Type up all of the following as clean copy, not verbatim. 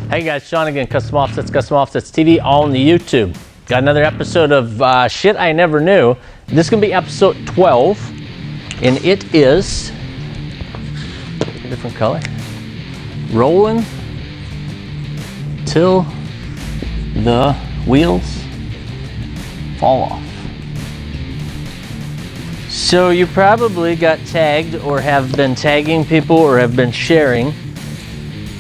Hey guys, Sean again, Custom Offsets TV on the YouTube. Got another episode of Shit I Never Knew. This is going to be episode 12, and it is a different color. Rolling till the wheels fall off. So you probably got tagged or have been tagging people or have been sharing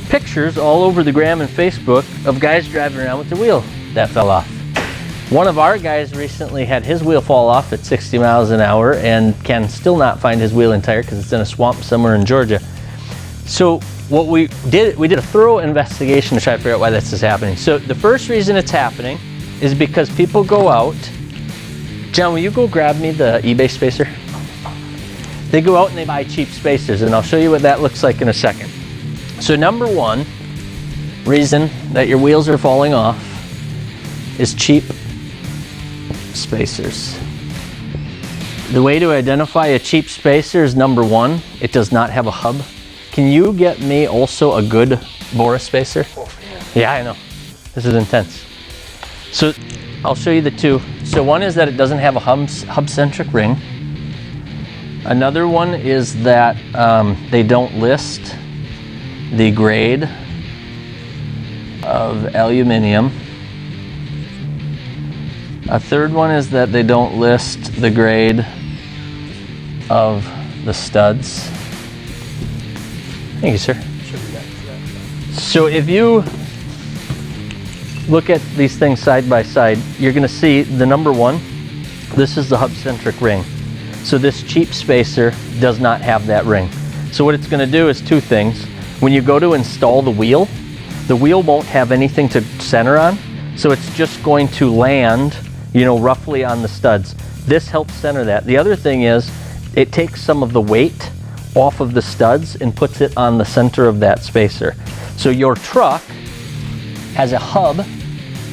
pictures all over the gram and Facebook of guys driving around with their wheel that fell off. One of our guys recently had his wheel fall off at 60 miles an hour and can still not find his wheel and tire because it's in a swamp somewhere in Georgia. So what we did a thorough investigation to try to figure out why this is happening. So the first reason it's happening is because people go out. John, will you go grab me the eBay spacer? They go out and they buy cheap spacers, and I'll show you what that looks like in a second. So number one reason that your wheels are falling off is cheap spacers. The way to identify a cheap spacer is number one, it does not have a hub. Can you get me also a good Boris spacer? Oh, yeah, I know. This is intense. So I'll show you the two. So one is that it doesn't have a hub-centric ring. Another one is that they don't list the grade of aluminum. A third one is that they don't list the grade of the studs. Thank you, sir. So if you look at these things side by side, you're going to see the number one, this is the hub-centric ring. So this cheap spacer does not have that ring. So what it's going to do is two things. When you go to install the wheel won't have anything to center on, so it's just going to land, roughly on the studs. This helps center that. The other thing is, it takes some of the weight off of the studs and puts it on the center of that spacer. So your truck has a hub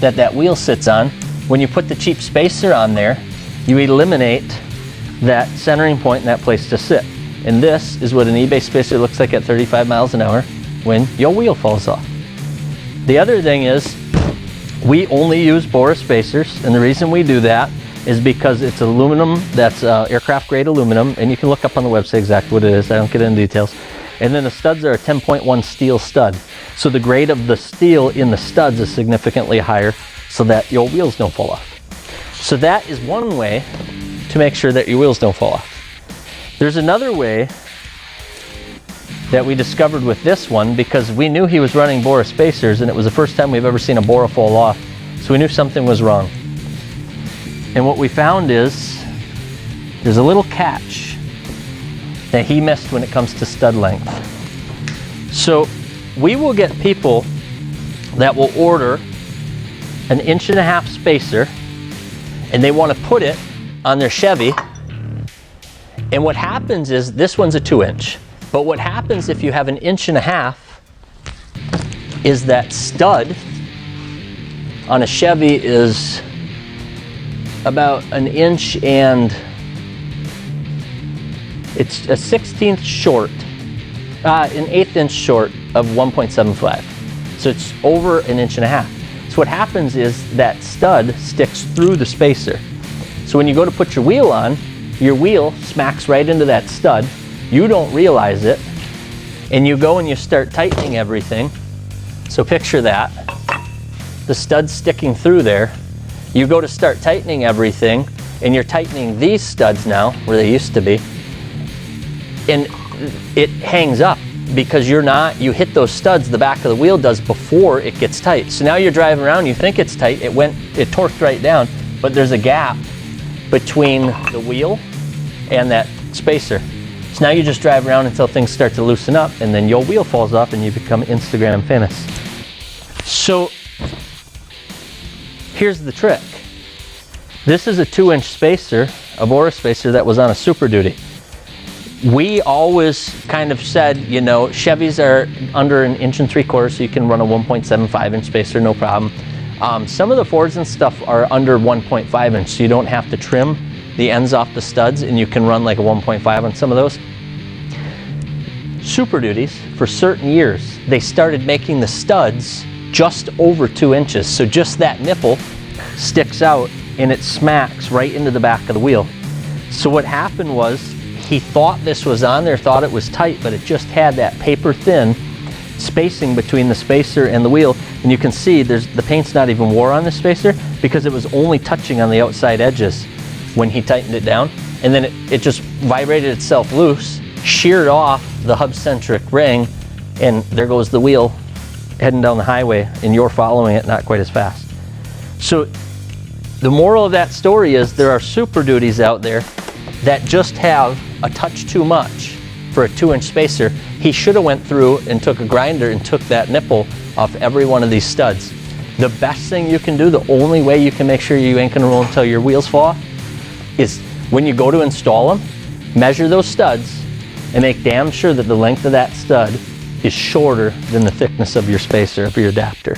that wheel sits on. When you put the cheap spacer on there, you eliminate that centering point and that place to sit. And this is what an eBay spacer looks like at 35 miles an hour when your wheel falls off. The other thing is, we only use Boris spacers, and the reason we do that is because it's aluminum, that's aircraft grade aluminum, and you can look up on the website exactly what it is, I don't get into details. And then the studs are a 10.1 steel stud. So the grade of the steel in the studs is significantly higher so that your wheels don't fall off. So that is one way to make sure that your wheels don't fall off. There's another way that we discovered with this one, because we knew he was running Bora spacers and it was the first time we've ever seen a Bora fall off, so we knew something was wrong. And what we found is there's a little catch that he missed when it comes to stud length. So we will get people that will order an 1.5 inch spacer and they want to put it on their Chevy. And what happens is, this one's a 2 inch, but what happens if you have an 1.5 inch is that stud on a Chevy is about 1 inch and it's a 1/16 short, an 1/8 inch short of 1.75. So it's over 1.5 inches. So what happens is that stud sticks through the spacer. So when you go to put your wheel on, your wheel smacks right into that stud. You don't realize it, and you go and you start tightening everything. So picture that. The stud's sticking through there. You go to start tightening everything, and you're tightening these studs now, where they used to be, and it hangs up because you hit those studs, the back of the wheel does, before it gets tight. So now you're driving around, you think it's tight, it torqued right down, but there's a gap between the wheel and that spacer. So now you just drive around until things start to loosen up, and then your wheel falls off and you become Instagram famous. So here's the trick. This is a 2 inch spacer, a Boris spacer that was on a Super Duty. We always kind of said, Chevys are under 1 3/4 inches, so you can run a 1.75 inch spacer, no problem. Some of the Fords and stuff are under 1.5 inch, so you don't have to trim the ends off the studs, and you can run like a 1.5 on some of those. Super Duties, for certain years, they started making the studs just over 2 inches. So just that nipple sticks out and it smacks right into the back of the wheel. So what happened was he thought this was on there, thought it was tight, but it just had that paper thin spacing between the spacer and the wheel. And you can see the paint's not even wore on the spacer because it was only touching on the outside edges when he tightened it down. And then it just vibrated itself loose, sheared off the hub-centric ring, and there goes the wheel heading down the highway, and you're following it not quite as fast. So the moral of that story is there are Super Duties out there that just have a touch too much for a 2-inch spacer. He should have went through and took a grinder and took that nipple off every one of these studs. The best thing you can do, the only way you can make sure you ain't gonna roll until your wheels fall off, is when you go to install them, measure those studs and make damn sure that the length of that stud is shorter than the thickness of your spacer, of your adapter.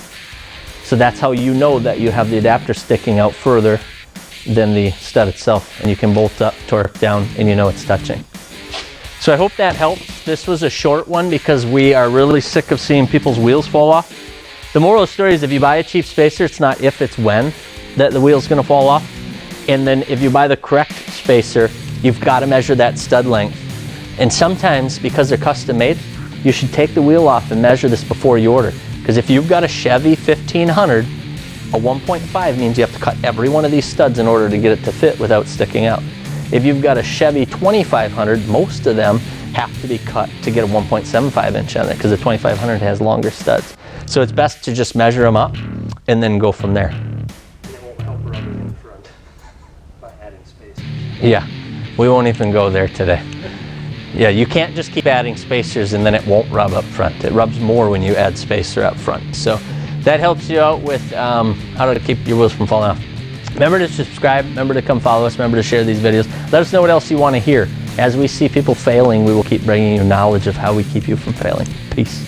So that's how you know that you have the adapter sticking out further than the stud itself, and you can bolt up, torque down, and you know it's touching. So I hope that helps. This was a short one because we are really sick of seeing people's wheels fall off. The moral of the story is if you buy a cheap spacer, it's not if, it's when that the wheel's gonna fall off. And then if you buy the correct spacer, you've got to measure that stud length. And sometimes, because they're custom made, you should take the wheel off and measure this before you order. Because if you've got a Chevy 1500, a 1.5 means you have to cut every one of these studs in order to get it to fit without sticking out. If you've got a Chevy 2500, most of them have to be cut to get a 1.75 inch on it because the 2500 has longer studs. So it's best to just measure them up and then go from there. And it won't help rubbing in front by adding space. Yeah, we won't even go there today. Yeah, you can't just keep adding spacers and then it won't rub up front. It rubs more when you add spacer up front. So that helps you out with how to keep your wheels from falling off. Remember to subscribe, remember to come follow us, remember to share these videos. Let us know what else you want to hear. As we see people failing, we will keep bringing you knowledge of how we keep you from failing. Peace.